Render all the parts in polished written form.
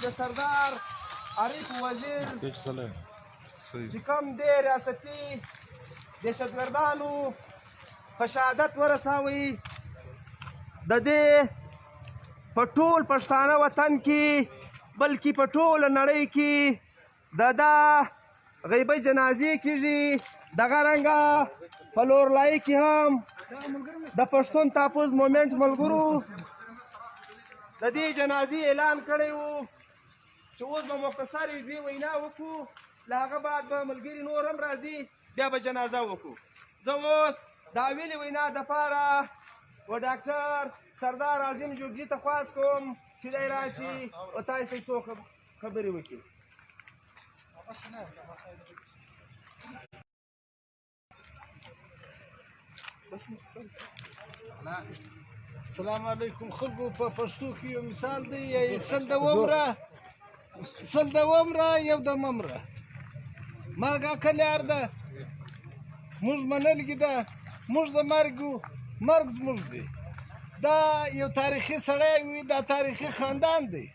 د سردار عارف وزیر چې کوم دی ریاستي دهشتګردانو په شهادت ورساوی د دې په ټول پښتانه وطن کې بلکې په ټوله نړۍ کې د دا غیبي جنازې کېږي. دغه رنګه په لورلایي کې هم د پښتون تحفظ مومنټ ملګرو د دې جنازې اعلان کړی و چې اوس به مختصر دوی وینا وکړو، له هغه بعد به ملګري نور هم راځي، بیا به جنازه وکړو. زه اوس د اولې وینا دپاره و ډاکټر سردار اعظم جوګجي ته خواست کوم چې دی راشي او تاسو څو خبرې وکړي. السلام علیکم. خلکو په پښتو کې یو مثال دی، سل د ومره یو د ممره ماګه کلیار ده موږ منلګي ده موږ د مرګ زموږ دی. دا یو تاریخي سړی وي، دا تاریخي خاندان دی.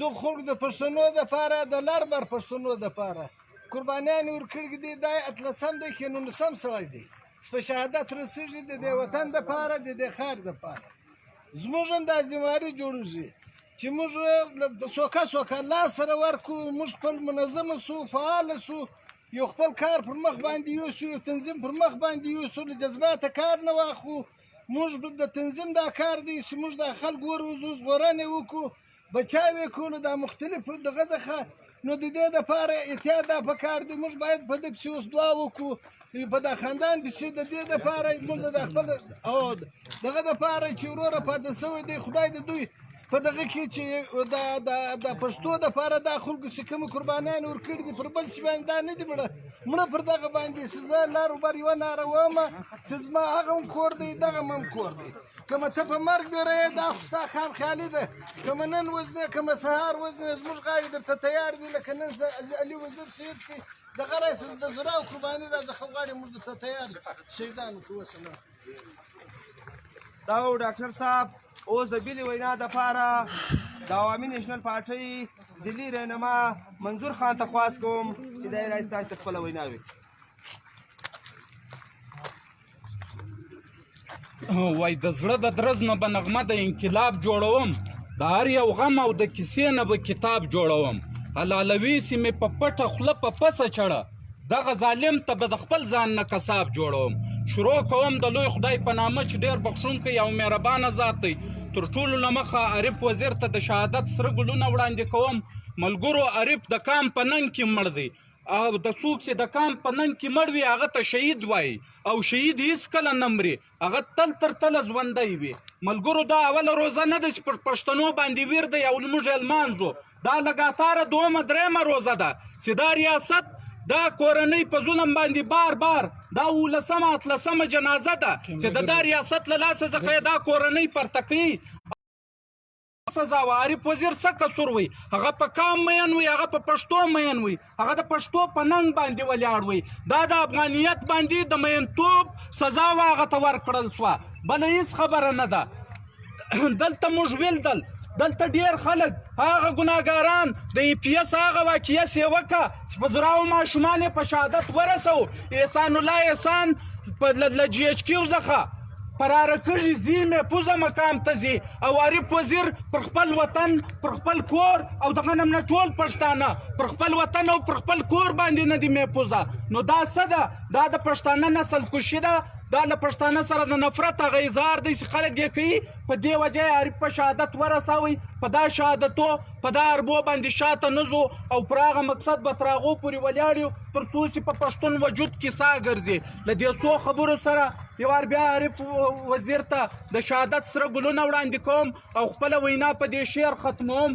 دو خلک د پښتنو دپاره د لر بر پښتنو دپاره قربانیان ورکړي دي. دا اتلسم دی که 19 سړی دی په شهادت رسېږي د دې وطن دپاره د دې ښار دپاره. زموږ هم دا ذمهواري جوړېږي چې موږ سوکه لار سره ورکړو، موږ خپل منظمه سو، فعاله سو، یو خپل کار پر مخ باندې یوسو، یو تنظیم پر مخ باندې یوسو، له جذباته کار نه واخلو. موږ د تنظیم دا کار دی چې موږ د خلکو وروځو، ژغورنې وکړو، بچاوې کړو د مختلفو دغه څخه. نو د دې دپاره احتیاط دا پکار دی. موږ باید په دې پسې اوس دعا وکړو، په دا خاندان پسې د دې دپاره موږ د خپل او دغه دپاره چې وروره پاتې شوی دی، خدای د دوی په دغه کې چې د پښتو دپاره دا خلکو چې کومې قربانیان ورکړي دي پر بل شي باندې دا نه دي مړه پر دغه باندې چې زه لار وبر یوه ناره ومه چې زما هغه هم کور دی دغه هم کور دی. کومه ته په مرګ بیره دا خو ستا خام خیالي ده، کومه نن وزنې کومه سهار وزنې زموږ غاړې درته تیار دي. لکه نن علي وزیر شهید کړي دغه رئیس د زړه او قرباني راځه خو غواړي موږ درته تیار شهیدانو کې وسلام. دا و ډاکټر صاحب اوس د بلې وینا دپاره د عوامي نیشنل پارټۍ ضلعي رهنما منظور خان ته خواست کوم چې دی راشي تاسو ته خپله وینا وکړي. وای د زړه د درز نه به نغمه د انقلاب جوړوم، د هر یو غم او د کیسې نه به کتاب جوړوم. حلالوي سي مې په پټه خوله په پسه چړه، دغه ظالم ته به د خپل ځان نه قصاب جوړوم. شروع کوم د لوی خدای په نامه چې ډېر بخښونکی او مهربانه ذات دی. تر ټولو له مخه عارف وزیر ته د شهادت سره ګلونه وړاندې کوم. ملګرو عارف د کام په ننګ کې مړ دی، او د څوک چې د کام په ننګ کې مړ وي هغه ته شهید وایي، او شهید هېڅکله نه مري، هغه تل تر تله ژوندی وي. ملګرو دا اوله روزه نه ده چې پر پښتنو باندې ویر دی او موږ یې لمانځو. دا لګاتاره دومه درېیمه روزه ده چې دا ریاست دا کورنۍ په ظلم باندې بار دا 18 جنازه ده چې د دا ریاست له لاسه څخه یې دا کورنۍ پرته کوي. سزا و عارف وزیر څه قصور وي؟ هغه په کام مین وي، هغه په پښتو مین وي، هغه د پښتو په ننګ باندې ولاړ وي. دا د افغانیت باندې د مینتوب سزا و هغه ته ورکړل شوه، بله هېڅ خبره نه ده. دلته موږ ویلدل دلته ډېر خلک هغه ګناهګاران د ای پي اس هغه واقعه چې وکړه چې په زراو ماشومان یې په شهادت ورسو. احسان الله احسان له جي ایچ کیو څخه فراره کږي ځي محفوظه مقام ته ځي، او عارف وزیر پر خپل وطن پر خپل کور او دغه نه ټول پښتانه پر خپل وطن او پر خپل کور باندې نه دي محفوظه. نو دا څه ده؟ دا د پښتانه نسل کشي ده، دا له پښتانه سره د نفرت هغه اظهار دی چې خلک یې کوي. په دې وجه یې عارف په شهادت ورسوئ. په دا شهادتو په دا اربو باندې شاته نه ځو او پر هغه مقصد به تر هغو پورې ولاړ یو تر څو چې په پښتون وجود کې ساه ګرځي. له دې څو خبرو سره یو وار بیا عارف وزیر ته د شهادت سره ګلونه وړاندې کوم او خپله وینا په دې شعر ختموم.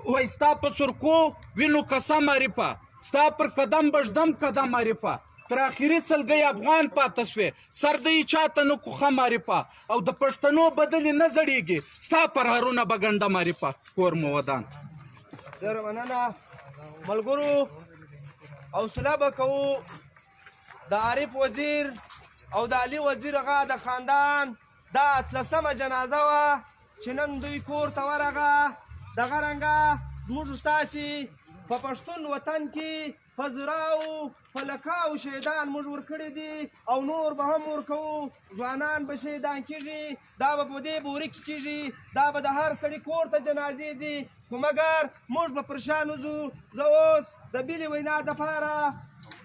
وایي ستا په سرکو وینو قسم عارفه، ستا پر قدم بژدم قدم عارفه، تر آخري سلګۍ افغان پاته سوې، سر د یې چاته نه کوخه معرفه، او د پښتنو بدلې نه زړېږي ستا پر هرونه به ګنډه معرفه. کور مو ودان. ډېره مننه ملګرو. حوصله به کوو د عارف وزیر او د علي وزیر هغه د خاندان دا 18مه جنازه وه چې نن دوی کور ته ورغه. دغه رنګه زموږ ستاسې په پښتون وطن کې په زراو په لکاو شهیدان موږ ورکړي دي او نور به هم ورکوو ځوانان به شهیدان کېږي دا به په دې بوري کې کېږي دا به د هر سړي کور ته جنازې دي خو مګر موږ به پر شان وځو زه اوس د بلې وینا دپاره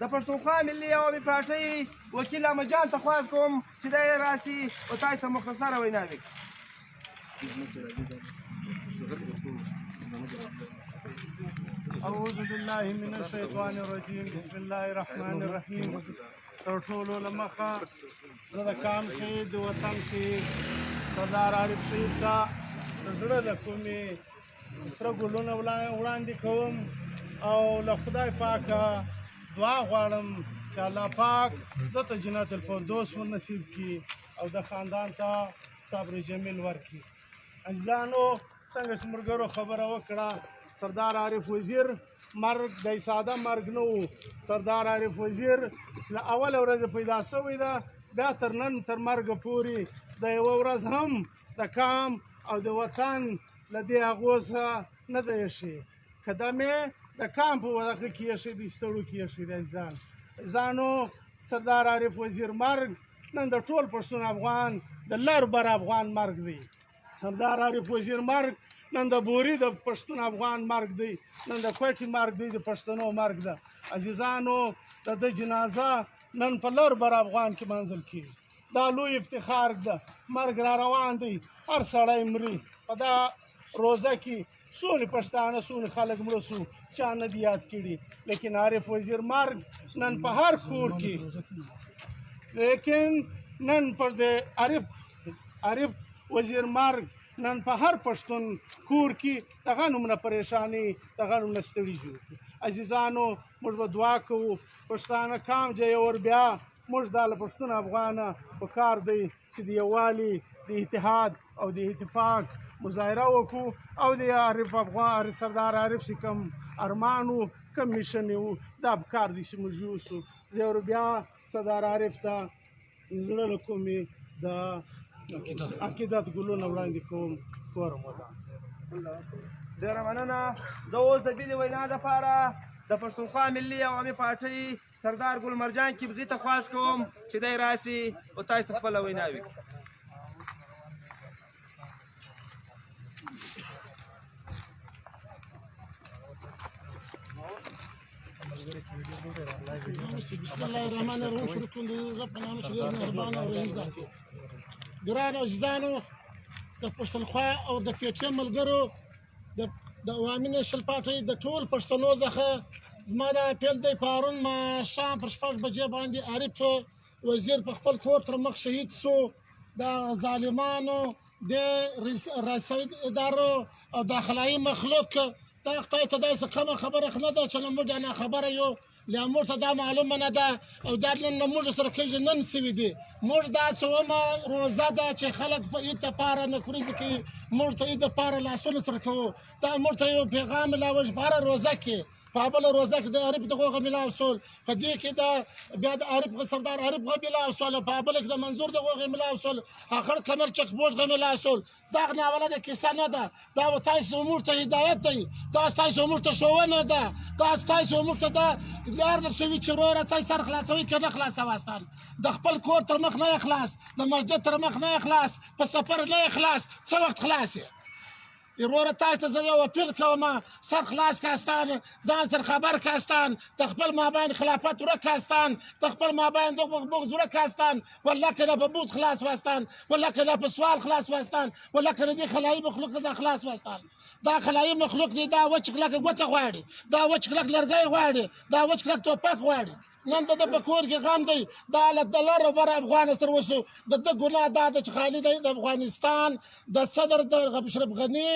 د پښتونخوا ملي عوامي پارټۍ وکیل احمد جان ته خواست کوم چې دی راسي او تاسو ته مختصره وینا وکړي اعوذ بالله من الشیطان الرجیم بسم الله الرحمن الرحیم تر ټولو له مخه زه د کام شهید د وطن شهید سردار عارف شهید ته د زړه له کومې سره ګلونه وړاندې کوم او له خدای پاکه دعا غواړم چې الله پاک ده ته جنت الفردوس ورنصیب کړي او د خاندان ته صبر جمیل ورکړي. عزیزانو څنګه چې ملګرو خبره وکړه سردار عارف وزیر مرګ د ساده مرګ نه و. سردار عارف وزیر له اوله ورځ پیدا شوی ده بیا تر نن تر مرګه پورې د یوه ورځ هم د کام او د وطن له دې هغو څخه نه دی ایښی که دا مې د کام په ودغه کې ایښی دی ستړو کې ایښی دی. ځانو سردار عارف وزیر مرګ نن د ټول پښتون افغان د لر بر افغان مرګ دی. سردار عارف وزیر مرګ نن د بوري د پښتون افغان مرګ دی نن د کوټې مرګ دی د پښتنو مرګ ده. عزیزانو د ده جنازه نن په لر بر افغان کې منزل کېږي دا لوی افتخار ده. مرګ را روان دی هر سړی مري په دا روزه کې څومره پښتانه څومره خلک مړه شو چا نه دي یاد کړي لیکن عارف وزیر مرګ نن په هر کور کې لیکن نن پر د عارف وزیر مرګ نن په هر پښتون کور کې دغه نومونه پریشاني دغه نومونه ستړي جوړ. عزیزانو موږ به دعا کوو پښتانه کام جای اور بیا موږ دا له پښتون افغانه په کار دی چې د یووالي د اتحاد او د اتفاق مظاهره وکړو او د عارف افغان سردار عارف چې کوم ارمان و کوم میشن و دا په کار دی چې موږ یوسو. زه ور بیا سردار عارف ته زړه له کومې د عقیدت ګلونه وړاندې کوم کور ودان. ډېره مننه. زه اوس د بلې وینا دپاره د پښتونخوا ملي عوامي پارټۍ سردار ګل مرجان کیبزي ته خواست کوم چې دی راسي او تاسو ته خپله وینا وکړي. بسم الله الرحمن الرحیم. شروع کوم د رب په نامه چې ډېر مهربان او رحیم ذات دی. ګرانو عزیزانو د پښتونخوا او د پی ټي ایم ملګرو د عوامي نیشنل پارټۍ د ټول پښتنو څخه زما دا اپیل دی پرون ماښام پر 6 بجې باندې عارف وزیر په خپل کور تر مخ شهید سو. د ظالمانو د رسید ادارو او داخلایي مخلوق دا خدای ته داسې کومه خبره نه ده چې نه موږ نه خبره یو لامور ته دا معلومه نه ده او دا نن موږ سره کېږي نن سوي دي. موږ دا څومه روزه ده چې خلک په عید دپاره نکریزې کوي موږ ته عید دپاره لاسونه سره کوو دا موږ ته یو پیغام ملاوه چې په هره روزه کې په بله روزه کې د عارف دغه ملاو سول په دې کې د بیا د عارف سردار عارف غ ملاو سول په بله کې د منظور دغه ملاو سول اخر کمر چک بوټ غ ملاو سول. دا ناوله د کیسه نه ده دا تاسو امور ته هدایت دی دا تاسو امور ته ښوونه ده دا تاسو امور ته دا لار درشوي چې وروره تاسو سر خلاصوي که نه خلاصوستان د خپل کور تر مخ نه اخلاص د مسجد تر مخ نه اخلاص په سفر نه اخلاص څه وخت خلاص وروره تاسو ته زه یو اپیل کوم سر خلاص کاستان ځان سر خبر کاستان د خپل مابین خلافت ورک کاستان د خپل مابین د بغض ورک کاستان والله که نه په بوز خلاص واستان والله که نه په سوال خلاص واستان والله که نه دې خلایي مخلوق دا خلاص واستان. دا خلایي مخلوق دی دا وچ کلک ګوته غواړي دا وچ کلک لرګی غواړي دا وچ کلک ټوپک غواړي. نن د په کور کې غم دی دا له لر بر افغان سره وسو د ده ګناه دا ده چې خالي دی د افغانستان د صدر د اشرف غني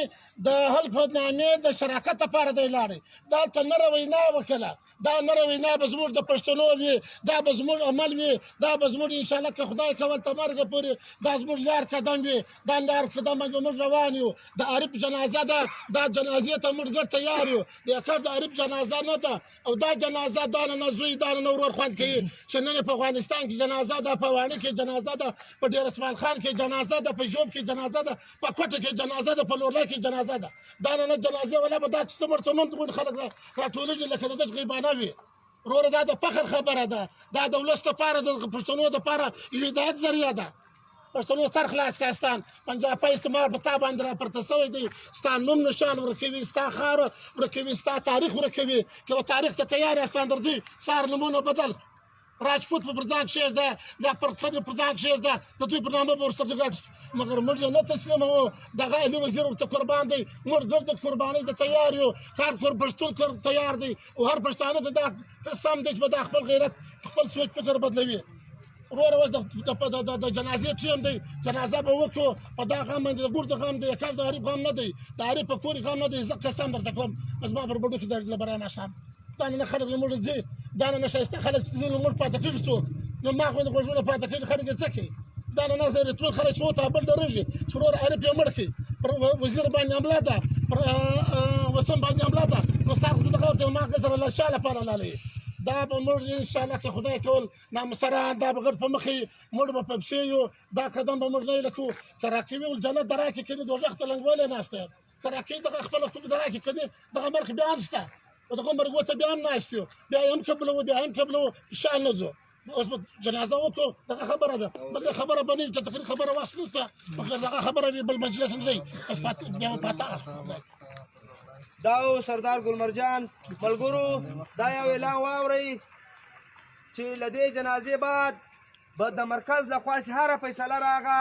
د حلف نامې د شراکت لپاره دی لاړی دا ته نره وینا وکړه دا نره وینا به زموږ د پښتنو وي دا به زموږ عمل وي دا به زموږ انشاءالله که خدای کول تر مرګه پورې دا زموږ لار قدم وي دا لار قدم به موږ روان یو. د عارف جنازه ده دا جنازې ته موږ ګډ تیار یو د عارف جنازه نه ده او دا جنازه دا نه زوی دا نه ورور خوند کوي چې نن په افغانستان کې جنازه ده، په واڼي کې جنازه ده، په ډیر اسمان خان کې جنازه ده، په ژوب کې جنازه ده، په کوټه کې جنازه ده، په لورلا کې جنازه ده. دا نه جنازې ولا به دا چې څومره څومره خلک راټولېږي لکه د دغه غیبانه وي. وروره دا د فخر خبره ده، دا د ولس لپاره د پښتنو لپاره یو هدایت ذریعه ده. پښتنو سر خلاص کاستان پنجابي استعمار په تا باندې راپورته شوی دی، ستا نوم نشان ورکوي، ستا خاوره ورکوي، ستا تاریخ ورکوي. که به تاریخ ته تیار یاست اندردوی سار نومونه بدل راجپوت په پرځان کښېږده، دا پرکړې پرځان کښېږده، د دوی په نامه به ورسره ګډ مګر موږ یې نه تسلیموو. دغه علي وزیر ورته قربان دی، موږ ګرد قربانۍ ته تیار یو، هر پښتون تیار دی او هر پښتانه ته دا سم دی چې به دا خپل غیرت خپل سوچ فکر بدلوي. وروره اوس د جنازې ټیم دی، جنازه به وکړو، په دا غم باندې د ګور د غم دی، د کار د غریب غم نه دی، د غریب په کور غم نه دی. زه قسم درته کوم زما پر بډو کې د لبران احساب دا نه خلک له موږ ځي، دا نه ښایسته خلک چې ځي له موږ پاتې کېږي څوک، نو ما خو د غوږونه پاتې کېږي خلک یې څه کوي؟ دا نه نظر ټول خلک چې وته بل ډارېږي چې وروره عارف یې مړ کړي، پر وزیر باندې حمله ده، پر وسم باندې حمله ده. نو ستاسو دغه ورته ما سره له شا لپاره لاړې دا به موږ انشاءالله که خدای کول نامسران دا به غټ په مخې موږ به په پښې یو، دا قدم به موږ نه لکو. که راکوي الجنت د راکې کړي دوزخ ته لنګولی ناست یم، که راکوي دغه خپله د راکې کړي دغه مرګ بیا هم شته، دغه مرګو ته بیا هم ناست یو، بیا یې هم قبلوو بیا هم قبلوو شال نه ځو. اوس به جنازه وکړو، دغه خبره ده، بله خبره به نه وي، تقریر خبره وس نشته، مګر دغه خبره وي بل مجلس نه دی، بس بیا به پاته دا و سردار ګلمرجان ملګرو دا یو اعلان واورئ چې له دې جنازې بعد به د مرکز لخوا چې هره فیصله راغه،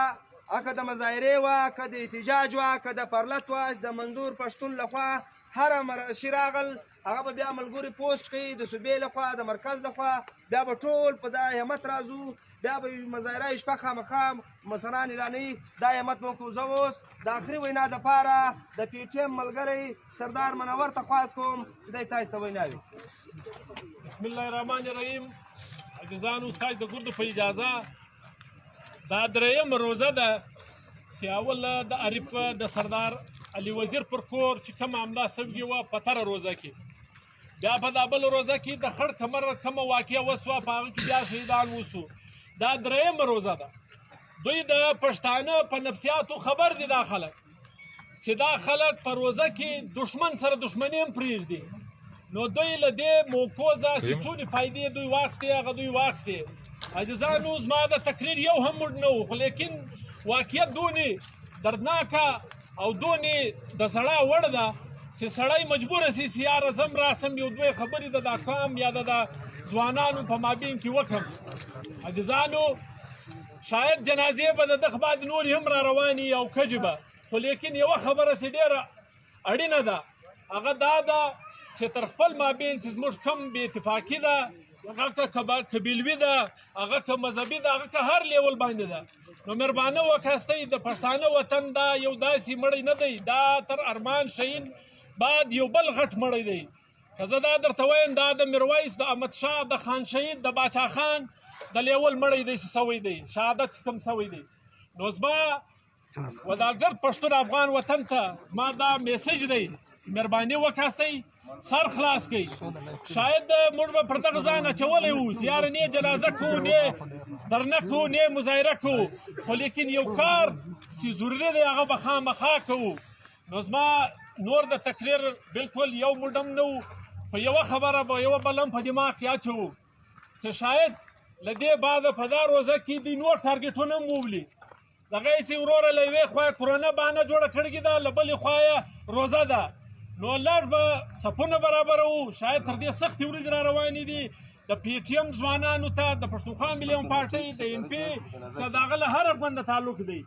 که د مظاهرې وه، که د احتجاج وه، که د پرلت وه، د منظور پښتون لخوا هره شي راغل هغه به بیا ملګري پوسټ کوي د صوبې لخوا د مرکز لخوا، بیا به ټول په دا همت راځو، بیا به مظاهره شپه خامخا مسلمان اعلانوي. دا همت مو کوو. زه اوس د آخري وینا دپاره د پي ټي ایم ملګری سردار منور ته خواست کوم چې دی تاسو ته وینا وي. بسم الله الرحمن الرحیم. عزیزانو ستاسو د ګردو په اجازه دا درېیم روزه ده چې اول د عارف د سردار علي وزیر پر کور چې کومه حمله سوې وه په تېره روزه کې، بیا په دا بله روزه کې د خړ کمر کومه واقعه وسوه په هغه کې بیا شهیدان وسو. دا درېیمه روزه ده. دوی د پښتانه په نفسیاتو خبر دي دا خلک چې دا خلک په روزه کې دشمن سره دشمني هم پرېږدي، نو دوی له دې موقوزه چې څونې فایدې دوی واخیستې هغه دوی واخیستې. عزیزانو زما د تقریر یو هم موډ نه و، خو لیکن واقعیت دونې دردناکه او دونې د سړا وړ ده چې سړی مجبوره سي چې یاره زم راسم یو دوی خبرې د دا قام یا د ځوانانو په مابین کې وکړم. عزیزانو شاید جنازې به د دغه بعد نورې هم را روانې او کجې به، خو لیکن یوه خبره چې ډېره اړینه ده هغه دا ده چې تر خپل مابین چې زموږ کم بې اتفاقي ده، هغه که قبیلوي ده، هغه که مذهبي ده، هغه که هر لیول باندې ده، نو مهربانه وکاستئ د پښتانه وطن دا یو داسې مړی نه دی، دا تر ارمان شهید بعد یو بل غټ مړی دی. که زه دا درته وایم دا د میرویس د احمدشاه د خان شهید د باچا خان د لیول مړی دی چې سوی دی، شهادت کم سوی دی. نو زما وداګر پښتون افغان وطن ته زما دا میسج دی، مهرباني وکاستئ سر خلاص کړئ. شاید موږ به پر دغه ځان اچولی وو چې یاره نه جنازه کوو نه درنه کوو نه مظاهره کوو، خو لیکن یو کار چې ضروري دی هغه به خامخا کوو. نو زما نور د تقریر بلکل یو موډ هم نه و، خو یوه خبره به یوه بل هم په دماغ کې اچوو چې شاید له دې بعده په دا روزه کې دوی نور ټارګېټونه هم وولي. دغه یې چې وروره له یوې خوا یې کرونا بهانه جوړه کړې ده، له بلې خوا یې روزه ده، نو لږ به صفونه برابروو. شاید تر دې سختې ورځې را روانې دي د پي ټي ایم ځوانانو ته، د پښتونخوا ملي پارټۍ، د ایم پي، که د هغه له هره ګونده تعلق دی،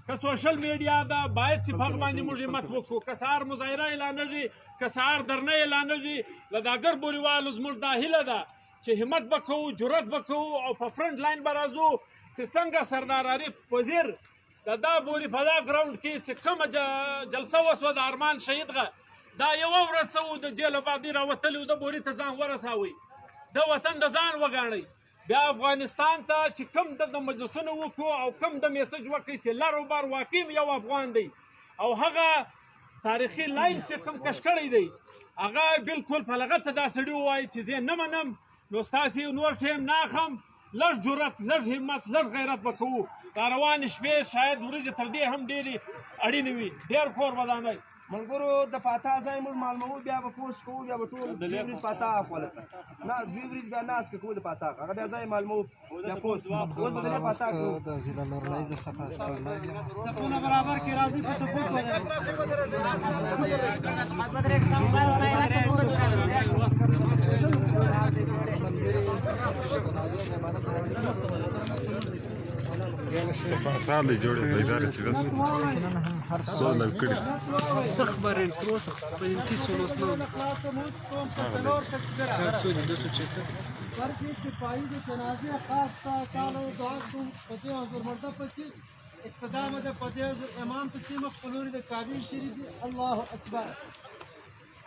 که سوشل میډیا ده باید چې په هغه باندې موږ همت وکړو. که سهار مظاهره اعلانېږي، که سهار درنه اعلانېږي، له دا ګربوریوالو زموږ دا هیله ده چې همت به کوو، جرأت به کوو او په فرنټ لاین به راځو چې څنګه سردار عارف وزیر د دا بوري په دا ګراوند کې چې کومه جلسه وسوه د ارمان شهیدغه دا یوه ورځ څه و د جیله بعدې راوتلي و د بوري ته ځان ورساوئ، د وطن د ځان وګاڼئ. بیا افغانستان ته چې کوم د مجلسونه وکړو او کوم د میسج وکړئ چې لر او بر واقع یو افغان دی او هغه تاریخي لاین چې کوم کش کړی دی هغه بلکل په لغته دا سړي ووایي چې زه نه منم نو ستاسې نور ټیم نه اخلم لږ جرأت لږ همت لږ غیرت به کوو دا روانې شپې شاید ورځې تر دې هم ډېرې اړینې وي ډېر کور ودانۍ ملګرو د پاتا ځای موږ معلوموو بیا به پوسټ کوو بیا به ټول دوی ورځ پاتا اخوله نه دوی ورځ بیا ناست کوو د پاتا هغه بیا ځای معلوموو بیا پوسټ اوس به د دې پاتا کوو د ضلع نورنۍ خطا سپونه برابر کې راځي په سپورت سال جوړې پیدا رسې سو لږ کړي سخ برین تر اوسه په انتی سولوس نو سولې 276 برکی سپاہی کے جنازے خاص کالو دعا کو فتح حضور مردہ پسی اقتدام دے فتح حضور امام تسلیم قلوری دے کعبی شریف اللہ اکبر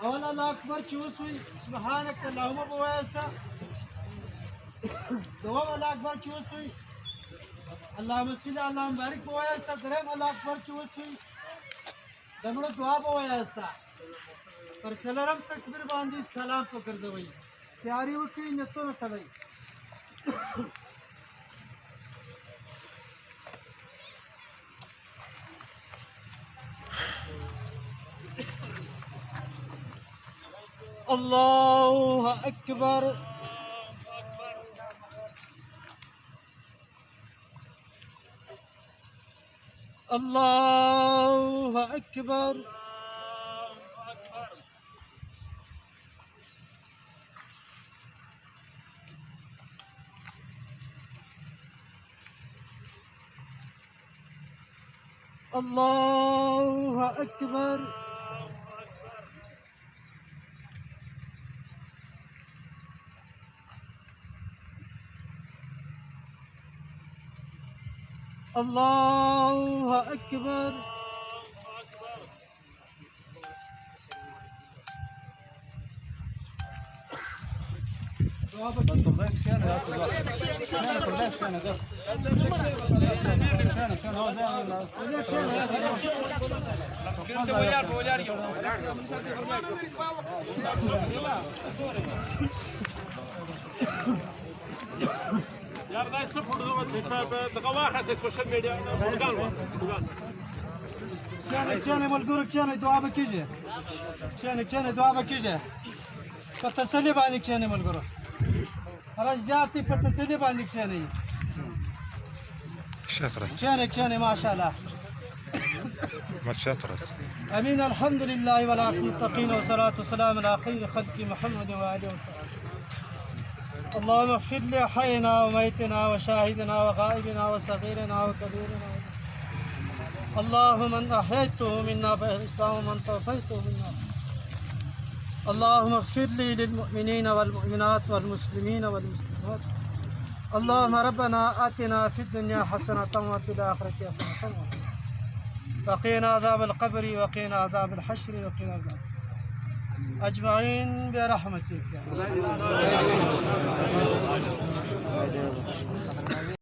اول اللہ اکبر چوسوی سبحانک اللہم بوایستا دوام اللہ اکبر چوسوی اللہم صلی اللہم بارک بوایستا درہم اللہ اکبر چوسوی دمڑو دعا بوایستا پر کلرم تکبیر باندی سلام پکر دوئی تیاری وکړئ نیتونه تړئ الله أكبر الله أكبر الله أكبر الله أكبر یار دا څه فوټو دغه واخیستې سوشل میډیا ورګان و کښېنئ ملګرو کښېنئ دعا به کېږي کښېنئ دعا به کېږي په تسلي باندې کښېنئ ملګرو رش زیات دی په تسلي باندې کښېنئ کښېنئ ماشاءالله امين الحمد لله والعاقبة للمتقين والصلاة والسلام على خير خلق محمد وآله وصحبه اللهم اغفر لحينا وميتنا وشاهدنا وغائبنا وصغيرنا وكبيرنا اللهم من أحييته منا فالإسلام ومن توفيته منا اللهم اغفر لي للمؤمنين والمؤمنات والمسلمين والمسلمات اللهم ربنا آتنا في الدنيا حسنة وفي الآخرة حسنة وقنا عذاب القبر وقنا عذاب الحشر وقنا عذاب أجمعين برحمتك يا رب.